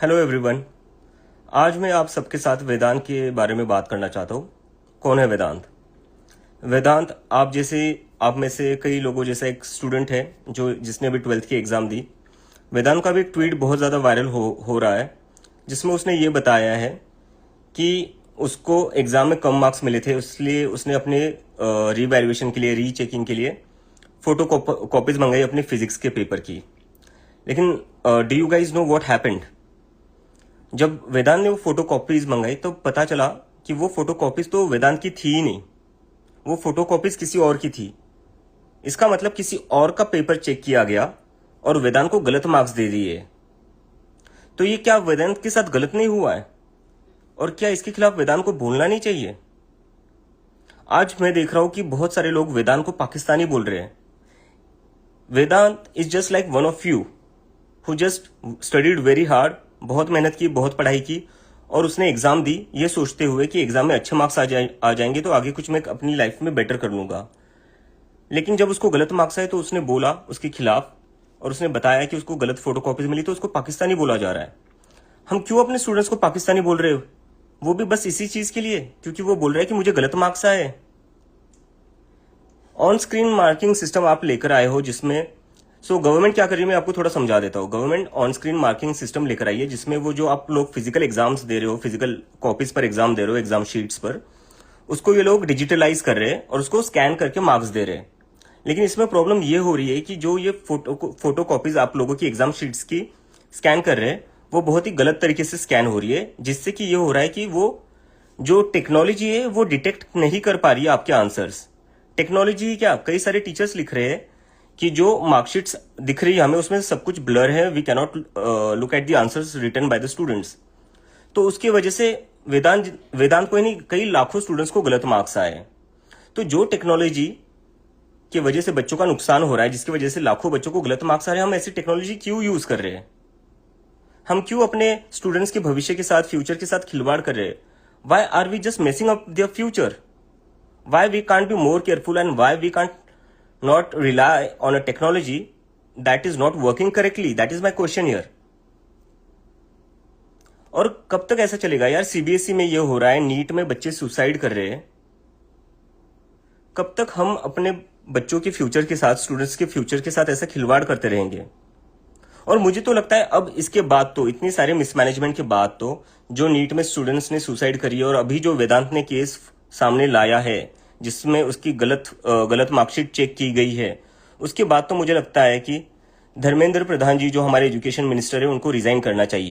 Hello everyone. आज मैं आप सबके साथ वेदांत के बारे में बात करना चाहता हूँ। कौन है वेदांत? वेदांत आप में से कई लोगों जैसा एक स्टूडेंट है जो जिसने अभी 12th की एग्ज़ाम दी। वेदांत का भी एक ट्वीट बहुत ज़्यादा वायरल हो रहा है, जिसमें उसने ये बताया है कि उसको एग्ज़ाम में कम मार्क्स मिले थे, इसलिए उसने अपने रीवैल्यूएशन के लिए, रीचेकिंग के लिए फ़ोटो कॉपीज़ मंगाई अपने फिजिक्स के पेपर की। लेकिन do you guys know what happened? जब वेदांत ने वो फोटो कॉपीज मंगाई तो पता चला कि वो फोटो कॉपीज तो वेदांत की थी ही नहीं, वो फोटो कॉपीज किसी और की थी। इसका मतलब किसी और का पेपर चेक किया गया और वेदांत को गलत मार्क्स दे दिए। तो ये क्या वेदांत के साथ गलत नहीं हुआ है? और क्या इसके खिलाफ वेदांत को बोलना नहीं चाहिए? आज मैं देख रहा हूं कि बहुत सारे लोग वेदांत को पाकिस्तानी बोल रहे हैं। Vedant is just like one of you who just studied very hard, बहुत मेहनत की, बहुत पढ़ाई की और उसने एग्जाम दी ये सोचते हुए कि एग्जाम में अच्छे मार्क्स आ जाएंगे तो आगे कुछ मैं अपनी लाइफ में बेटर कर लूंगा। लेकिन जब उसको गलत मार्क्स आए तो उसने बोला उसके खिलाफ और उसने बताया कि उसको गलत फोटो कॉपीज मिली तो उसको पाकिस्तानी बोला जा रहा है। हम क्यों अपने स्टूडेंट्स को पाकिस्तानी बोल रहे हो? वो भी बस इसी चीज के लिए, क्योंकि वो बोल रहा है कि मुझे गलत मार्क्स आए। ऑन स्क्रीन मार्किंग सिस्टम आप लेकर आए हो जिसमें गवर्नमेंट क्या कर रही है मैं आपको थोड़ा समझा देता हूँ। Government on screen marking system लेकर आई है जिसमें वो जो आप लोग फिजिकल एग्जाम्स दे रहे हो, फिजिकल कॉपीज पर एग्जाम दे रहे हो, एग्जाम शीट्स पर, उसको ये लोग डिजिटलाइज कर रहे हैं और उसको स्कैन करके मार्क्स दे रहे हैं। लेकिन इसमें प्रॉब्लम ये हो रही है कि जो ये फोटो कॉपीज आप लोगों की एग्जाम शीट्स की स्कैन कर रहे हैं वो बहुत ही गलत तरीके से स्कैन हो रही है, जिससे कि ये हो रहा है कि वो जो टेक्नोलॉजी है वो डिटेक्ट नहीं कर पा रही है आपके आंसर्स। टेक्नोलॉजी क्या, कई सारे टीचर्स लिख रहे हैं कि जो मार्कशीट्स दिख रही है हमें उसमें सब कुछ ब्लर है, we cannot look at the answers written by the students. तो उसकी वजह से वेदांत को नहीं कई लाखों स्टूडेंट्स को गलत मार्क्स आए। तो जो टेक्नोलॉजी की वजह से बच्चों का नुकसान हो रहा है, जिसकी वजह से लाखों बच्चों को गलत मार्क्स आ रहे हैं, हम ऐसी टेक्नोलॉजी क्यों यूज कर रहे हैं? हम क्यों अपने स्टूडेंट्स के भविष्य के साथ, फ्यूचर के साथ खिलवाड़ कर रहे हैं? Why are we just messing up their future? Why we can't be more careful and why we can't not rely on a technology that is not working correctly? That is my question here. और कब तक ऐसा चलेगा यार? CBSE में ये हो रहा है, नीट में बच्चे सुसाइड कर रहे हैं। कब तक हम अपने बच्चों के फ्यूचर के साथ, स्टूडेंट्स के फ्यूचर के साथ ऐसा खिलवाड़ करते रहेंगे? और मुझे तो लगता है अब इसके बाद तो, इतनी सारे मिसमैनेजमेंट के बाद तो, जो नीट में स्टूडेंट्स ने सुसाइड करी है और अभी जो वेदांत ने केस सामने लाया है जिसमें उसकी गलत मार्कशीट चेक की गई है, उसके बाद तो मुझे लगता है कि धर्मेंद्र प्रधान जी जो हमारे एजुकेशन मिनिस्टर है उनको रिजाइन करना चाहिए।